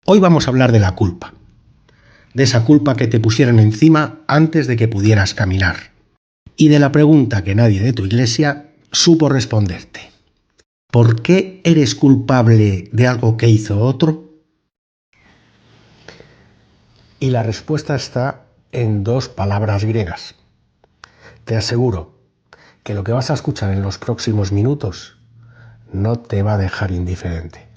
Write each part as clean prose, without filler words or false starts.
Hoy vamos a hablar de la culpa, de esa culpa que te pusieron encima antes de que pudieras caminar, y de la pregunta que nadie de tu iglesia supo responderte. ¿Por qué eres culpable de algo que hizo otro? Y la respuesta está en dos palabras griegas. Te aseguro que lo que vas a escuchar en los próximos minutos no te va a dejar indiferente.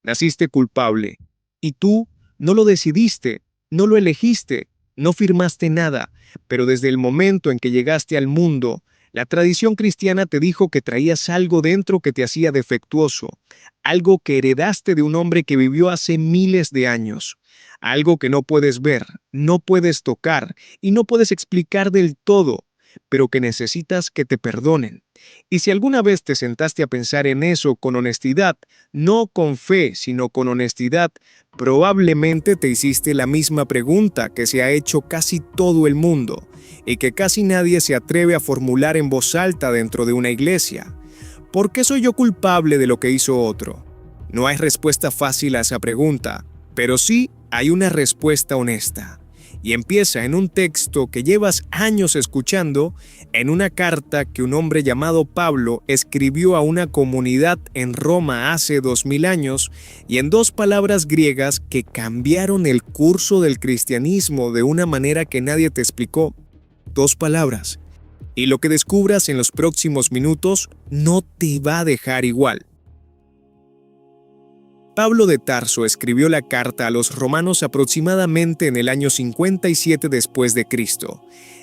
Naciste culpable y tú no lo decidiste, no lo elegiste, no firmaste nada, pero desde el momento en que llegaste al mundo, la tradición cristiana te dijo que traías algo dentro que te hacía defectuoso, algo que heredaste de un hombre que vivió hace miles de años, algo que no puedes ver, no puedes tocar y no puedes explicar del todo, pero que necesitas que te perdonen. Y si alguna vez te sentaste a pensar en eso con honestidad, no con fe, sino con honestidad, probablemente te hiciste la misma pregunta que se ha hecho casi todo el mundo y que casi nadie se atreve a formular en voz alta dentro de una iglesia. ¿Por qué soy yo culpable de lo que hizo otro? No hay respuesta fácil a esa pregunta, pero sí hay una respuesta honesta. Y empieza en un texto que llevas años escuchando, en una carta que un hombre llamado Pablo escribió a una comunidad en Roma hace 2000 años, y en dos palabras griegas que cambiaron el curso del cristianismo de una manera que nadie te explicó. Dos palabras. Y lo que descubras en los próximos minutos no te va a dejar igual. Pablo de Tarso escribió la carta a los romanos aproximadamente en el año 57 después de Cristo.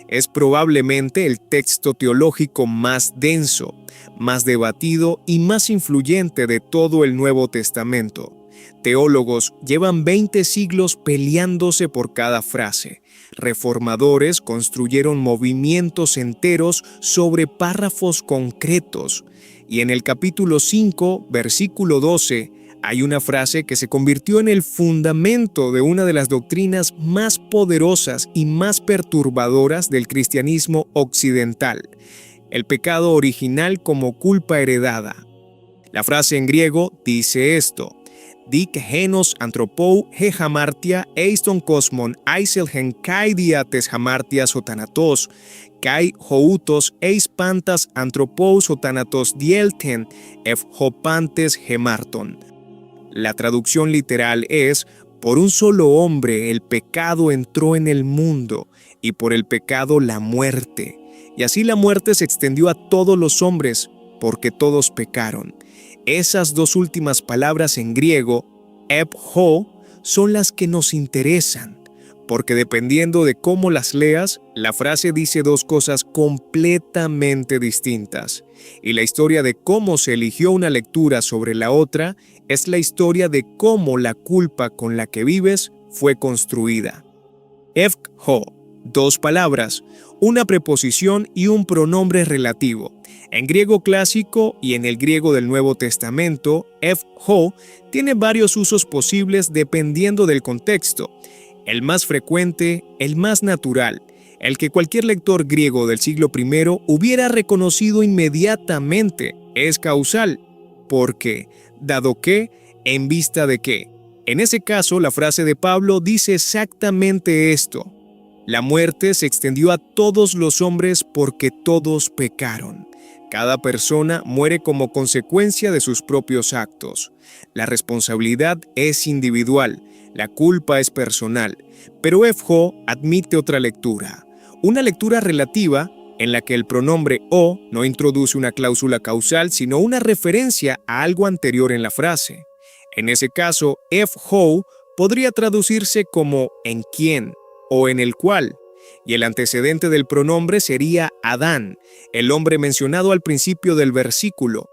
Es probablemente el texto teológico más denso, más debatido y más influyente de todo el Nuevo Testamento. Teólogos llevan 20 siglos peleándose por cada frase. Reformadores construyeron movimientos enteros sobre párrafos concretos. Y en el capítulo 5, versículo 12, hay una frase que se convirtió en el fundamento de una de las doctrinas más poderosas y más perturbadoras del cristianismo occidental: el pecado original como culpa heredada. La frase en griego dice esto: Dik genos anthropou he hamartia eiston kosmon aiselgen kai diates hamartias o thanatos, kai houtos eis pantas anthropous o thanatos dielten ef hopantes hemarton. La traducción literal es: por un solo hombre el pecado entró en el mundo, y por el pecado la muerte. Y así la muerte se extendió a todos los hombres, porque todos pecaron. Esas dos últimas palabras en griego, ep-ho, son las que nos interesan, porque dependiendo de cómo las leas, la frase dice dos cosas completamente distintas. Y la historia de cómo se eligió una lectura sobre la otra es la historia de cómo la culpa con la que vives fue construida. Ef-ho, dos palabras, una preposición y un pronombre relativo. En griego clásico y en el griego del Nuevo Testamento, ef-ho tiene varios usos posibles dependiendo del contexto. El más frecuente, el más natural, el que cualquier lector griego del siglo I hubiera reconocido inmediatamente, es causal. ¿Por qué? Dado que, en vista de qué. En ese caso, la frase de Pablo dice exactamente esto: la muerte se extendió a todos los hombres porque todos pecaron. Cada persona muere como consecuencia de sus propios actos. La responsabilidad es individual, la culpa es personal, pero ef-ho admite otra lectura. Una lectura relativa en la que el pronombre o no introduce una cláusula causal, sino una referencia a algo anterior en la frase. En ese caso, ef-ho podría traducirse como en quién o en el cual, y el antecedente del pronombre sería Adán, el hombre mencionado al principio del versículo.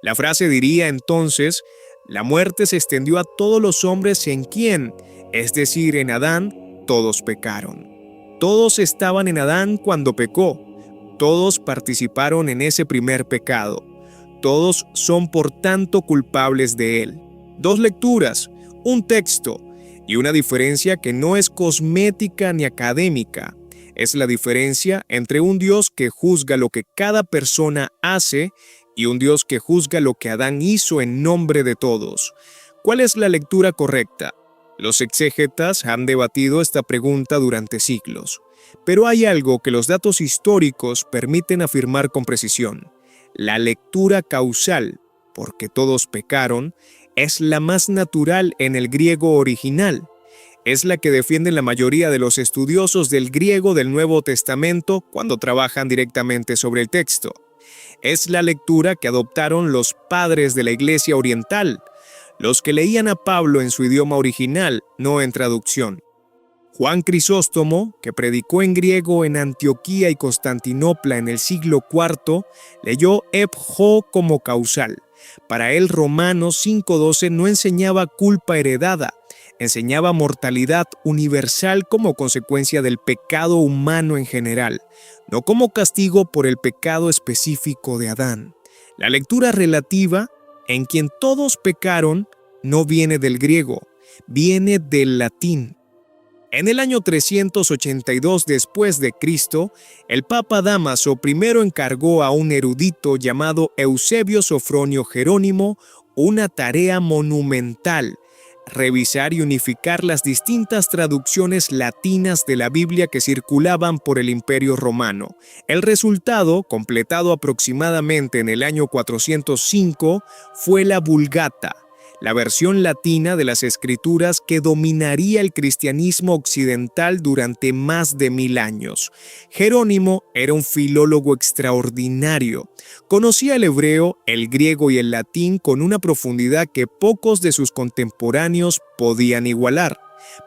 La frase diría entonces: la muerte se extendió a todos los hombres en quien, es decir, en Adán, todos pecaron. Todos estaban en Adán cuando pecó. Todos participaron en ese primer pecado. Todos son por tanto culpables de él. Dos lecturas, un texto y una diferencia que no es cosmética ni académica. Es la diferencia entre un Dios que juzga lo que cada persona hace y un Dios que juzga lo que Adán hizo en nombre de todos. ¿Cuál es la lectura correcta? Los exégetas han debatido esta pregunta durante siglos, pero hay algo que los datos históricos permiten afirmar con precisión. La lectura causal, porque todos pecaron, es la más natural en el griego original. Es la que defienden la mayoría de los estudiosos del griego del Nuevo Testamento cuando trabajan directamente sobre el texto. Es la lectura que adoptaron los padres de la Iglesia Oriental, los que leían a Pablo en su idioma original, no en traducción. Juan Crisóstomo, que predicó en griego en Antioquía y Constantinopla en el siglo IV, leyó epjo como causal. Para él, Romanos 5:12 no enseñaba culpa heredada, enseñaba mortalidad universal como consecuencia del pecado humano en general, no como castigo por el pecado específico de Adán. La lectura relativa, en quien todos pecaron, no viene del griego, viene del latín. En el año 382 después de Cristo, el Papa Dámaso I encargó a un erudito llamado Eusebio Sofronio Jerónimo una tarea monumental: revisar y unificar las distintas traducciones latinas de la Biblia que circulaban por el Imperio Romano. El resultado, completado aproximadamente en el año 405, fue la Vulgata, la versión latina de las Escrituras que dominaría el cristianismo occidental durante más de 1000 años. Jerónimo era un filólogo extraordinario. Conocía el hebreo, el griego y el latín con una profundidad que pocos de sus contemporáneos podían igualar.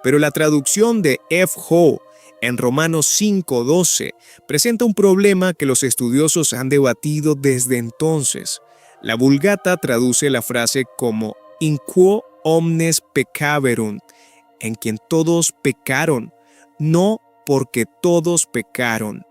Pero la traducción de epjo en Romanos 5:12 presenta un problema que los estudiosos han debatido desde entonces. La Vulgata traduce la frase como in quo omnes peccaverunt, en quien todos pecaron, no porque todos pecaron.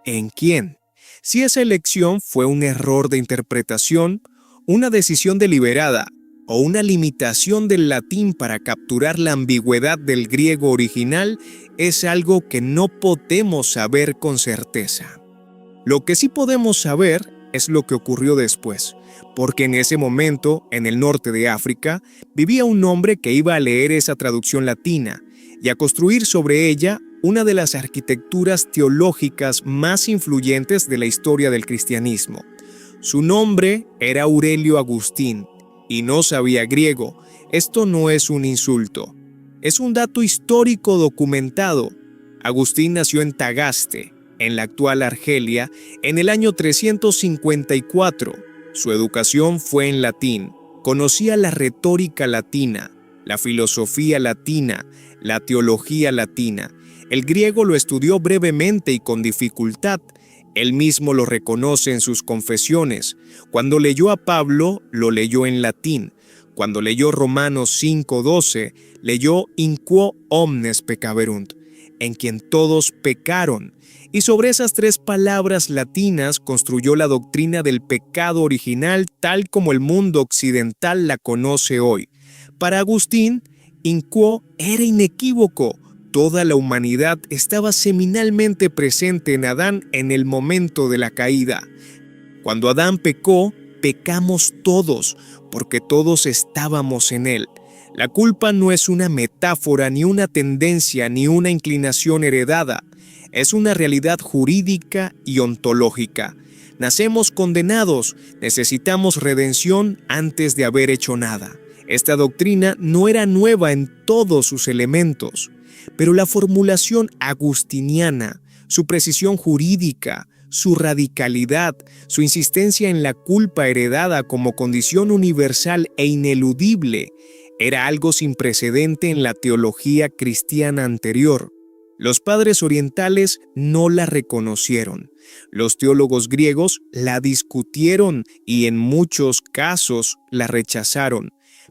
¿En quién? Si esa elección fue un error de interpretación, una decisión deliberada o una limitación del latín para capturar la ambigüedad del griego original, es algo que no podemos saber con certeza. Lo que sí podemos saber es lo que ocurrió después, porque en ese momento, en el norte de África, vivía un hombre que iba a leer esa traducción latina y a construir sobre ella una de las arquitecturas teológicas más influyentes de la historia del cristianismo. Su nombre era Aurelio Agustín y no sabía griego. Esto no es un insulto, es un dato histórico documentado. Agustín nació en Tagaste, en la actual Argelia, en el año 354. Su educación fue en latín. Conocía la retórica latina, la filosofía latina, la teología latina. El griego lo estudió brevemente y con dificultad. Él mismo lo reconoce en sus confesiones. Cuando leyó a Pablo, lo leyó en latín. Cuando leyó Romanos 5:12, leyó in quo omnes peccaverunt, en quien todos pecaron. Y sobre esas 3 palabras latinas construyó la doctrina del pecado original tal como el mundo occidental la conoce hoy. Para Agustín, in quo era inequívoco. Toda la humanidad estaba seminalmente presente en Adán en el momento de la caída. Cuando Adán pecó, pecamos todos, porque todos estábamos en él. La culpa no es una metáfora, ni una tendencia, ni una inclinación heredada. Es una realidad jurídica y ontológica. Nacemos condenados, necesitamos redención antes de haber hecho nada. Esta doctrina no era nueva en todos sus elementos, pero la formulación agustiniana, su precisión jurídica, su radicalidad, su insistencia en la culpa heredada como condición universal e ineludible, era algo sin precedente en la teología cristiana anterior. Los padres orientales no la reconocieron. Los teólogos griegos la discutieron y en muchos casos la rechazaron.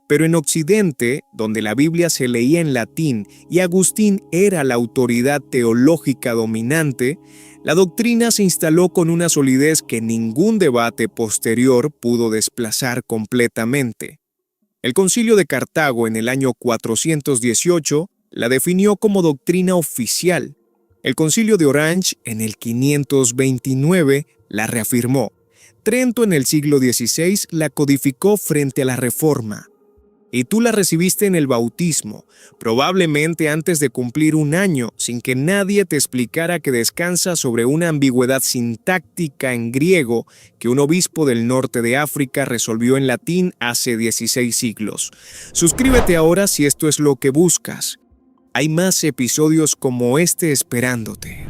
Pero en Occidente, donde la Biblia se leía en latín y Agustín era la autoridad teológica dominante, la doctrina se instaló con una solidez que ningún debate posterior pudo desplazar completamente. El Concilio de Cartago en el año 418 la definió como doctrina oficial. El Concilio de Orange, en el 529, la reafirmó. Trento, en el siglo XVI, la codificó frente a la Reforma. Y tú la recibiste en el bautismo, probablemente antes de cumplir un año, sin que nadie te explicara que descansa sobre una ambigüedad sintáctica en griego que un obispo del norte de África resolvió en latín hace 16 siglos. Suscríbete ahora si esto es lo que buscas. Hay más episodios como este esperándote.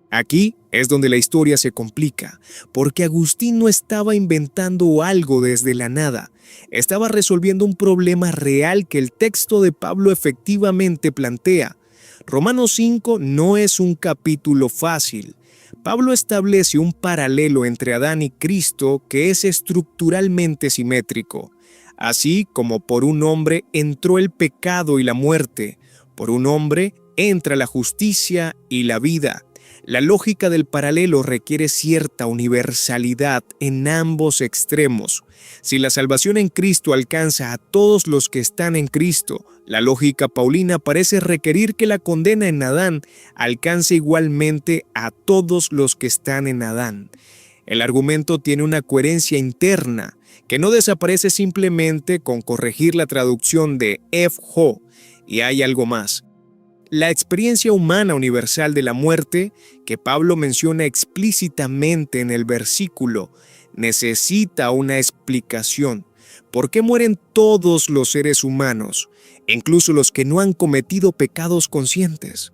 Aquí es donde la historia se complica, porque Agustín no estaba inventando algo desde la nada, estaba resolviendo un problema real que el texto de Pablo efectivamente plantea. Romanos 5 no es un capítulo fácil. Pablo establece un paralelo entre Adán y Cristo que es estructuralmente simétrico. Así como por un hombre entró el pecado y la muerte, por un hombre entra la justicia y la vida. La lógica del paralelo requiere cierta universalidad en ambos extremos. Si la salvación en Cristo alcanza a todos los que están en Cristo, la lógica paulina parece requerir que la condena en Adán alcance igualmente a todos los que están en Adán. El argumento tiene una coherencia interna que no desaparece simplemente con corregir la traducción de F-Ho, y hay algo más. La experiencia humana universal de la muerte, que Pablo menciona explícitamente en el versículo, necesita una explicación. ¿Por qué mueren todos los seres humanos, incluso los que no han cometido pecados conscientes?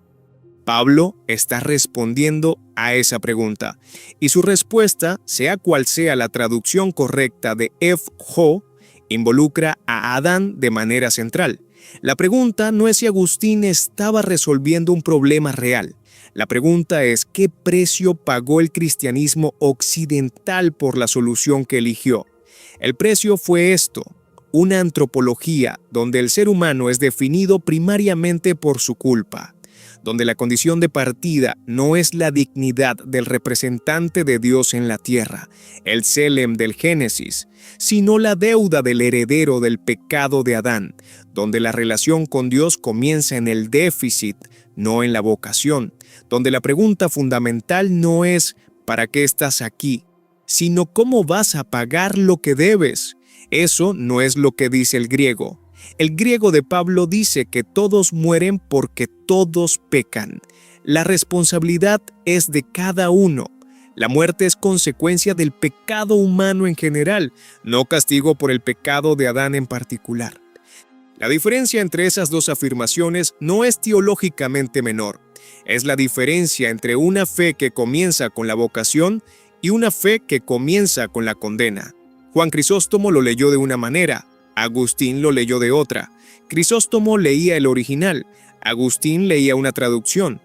Pablo está respondiendo a esa pregunta, y su respuesta, sea cual sea la traducción correcta de F-Ho, involucra a Adán de manera central. La pregunta no es si Agustín estaba resolviendo un problema real. La pregunta es ¿qué precio pagó el cristianismo occidental por la solución que eligió? El precio fue esto: una antropología donde el ser humano es definido primariamente por su culpa, donde la condición de partida no es la dignidad del representante de Dios en la tierra, el Selem del Génesis, sino la deuda del heredero del pecado de Adán, donde la relación con Dios comienza en el déficit, no en la vocación, donde la pregunta fundamental no es ¿para qué estás aquí?, sino ¿cómo vas a pagar lo que debes? Eso no es lo que dice el griego. El griego de Pablo dice que todos mueren porque todos pecan. La responsabilidad es de cada uno. La muerte es consecuencia del pecado humano en general, no castigo por el pecado de Adán en particular. La diferencia entre esas dos afirmaciones no es teológicamente menor. Es la diferencia entre una fe que comienza con la vocación y una fe que comienza con la condena. Juan Crisóstomo lo leyó de una manera, Agustín lo leyó de otra. Crisóstomo leía el original, Agustín leía una traducción,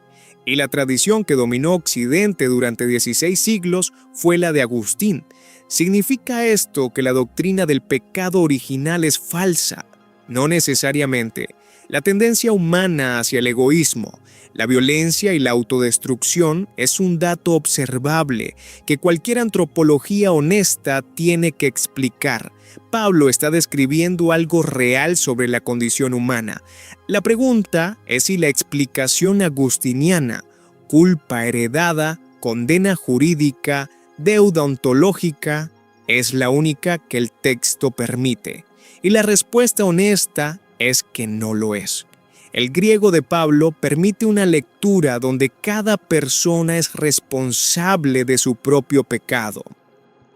y la tradición que dominó Occidente durante 16 siglos fue la de Agustín. ¿Significa esto que la doctrina del pecado original es falsa? No necesariamente. La tendencia humana hacia el egoísmo, la violencia y la autodestrucción es un dato observable que cualquier antropología honesta tiene que explicar. Pablo está describiendo algo real sobre la condición humana. La pregunta es si la explicación agustiniana, culpa heredada, condena jurídica, deuda ontológica, es la única que el texto permite. Y la respuesta honesta es que no lo es. El griego de Pablo permite una lectura donde cada persona es responsable de su propio pecado,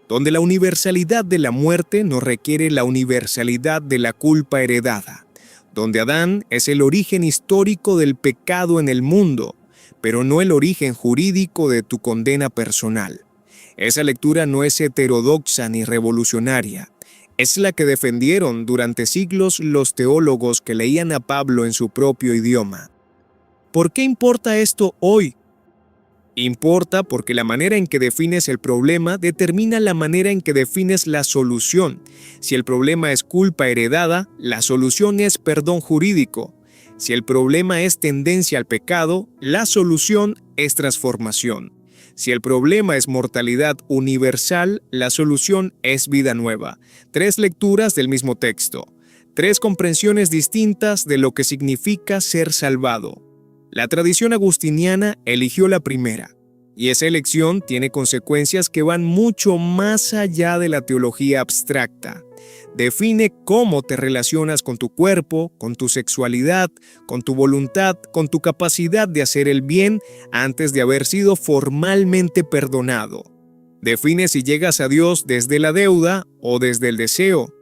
donde la universalidad de la muerte no requiere la universalidad de la culpa heredada, donde Adán es el origen histórico del pecado en el mundo, pero no el origen jurídico de tu condena personal. Esa lectura no es heterodoxa ni revolucionaria. Es la que defendieron durante siglos los teólogos que leían a Pablo en su propio idioma. ¿Por qué importa esto hoy? Importa porque la manera en que defines el problema determina la manera en que defines la solución. Si el problema es culpa heredada, la solución es perdón jurídico. Si el problema es tendencia al pecado, la solución es transformación. Si el problema es mortalidad universal, la solución es vida nueva. 3 lecturas del mismo texto. 3 comprensiones distintas de lo que significa ser salvado. La tradición agustiniana eligió la primera, y esa elección tiene consecuencias que van mucho más allá de la teología abstracta. Define cómo te relacionas con tu cuerpo, con tu sexualidad, con tu voluntad, con tu capacidad de hacer el bien antes de haber sido formalmente perdonado. Define si llegas a Dios desde la deuda o desde el deseo.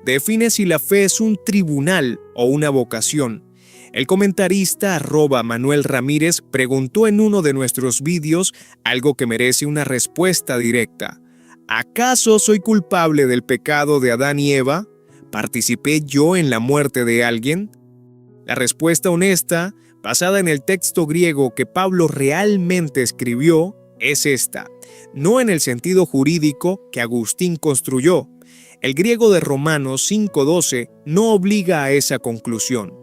Define si la fe es un tribunal o una vocación. El comentarista @Manuel Ramírez preguntó en uno de nuestros vídeos algo que merece una respuesta directa. ¿Acaso soy culpable del pecado de Adán y Eva? ¿Participé yo en la muerte de alguien? La respuesta honesta, basada en el texto griego que Pablo realmente escribió, es esta, no en el sentido jurídico que Agustín construyó. El griego de Romanos 5:12 no obliga a esa conclusión.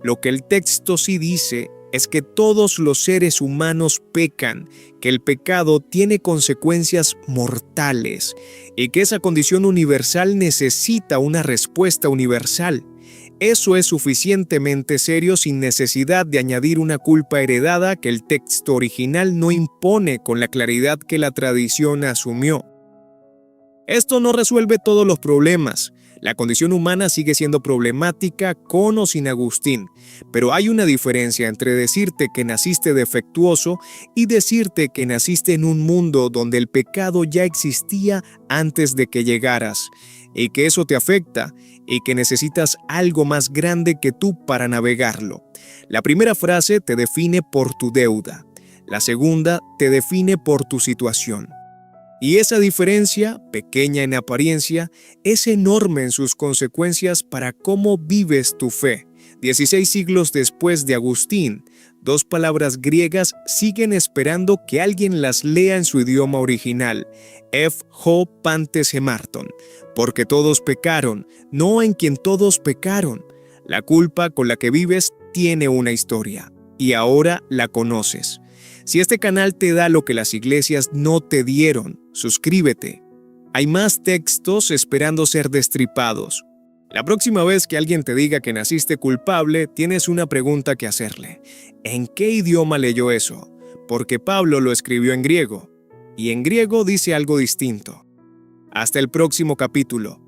Lo que el texto sí dice es que todos los seres humanos pecan, que el pecado tiene consecuencias mortales y que esa condición universal necesita una respuesta universal. Eso es suficientemente serio sin necesidad de añadir una culpa heredada que el texto original no impone con la claridad que la tradición asumió. Esto no resuelve todos los problemas. La condición humana sigue siendo problemática con o sin Agustín, pero hay una diferencia entre decirte que naciste defectuoso y decirte que naciste en un mundo donde el pecado ya existía antes de que llegaras, y que eso te afecta y que necesitas algo más grande que tú para navegarlo. La primera frase te define por tu deuda, la segunda te define por tu situación. Y esa diferencia, pequeña en apariencia, es enorme en sus consecuencias para cómo vives tu fe. 16 siglos después de Agustín, dos palabras griegas siguen esperando que alguien las lea en su idioma original, ho pantes hemarton, porque todos pecaron, no en quien todos pecaron. La culpa con la que vives tiene una historia, y ahora la conoces. Si este canal te da lo que las iglesias no te dieron, suscríbete. Hay más textos esperando ser destripados. La próxima vez que alguien te diga que naciste culpable, tienes una pregunta que hacerle. ¿En qué idioma leyó eso? Porque Pablo lo escribió en griego, y en griego dice algo distinto. Hasta el próximo capítulo.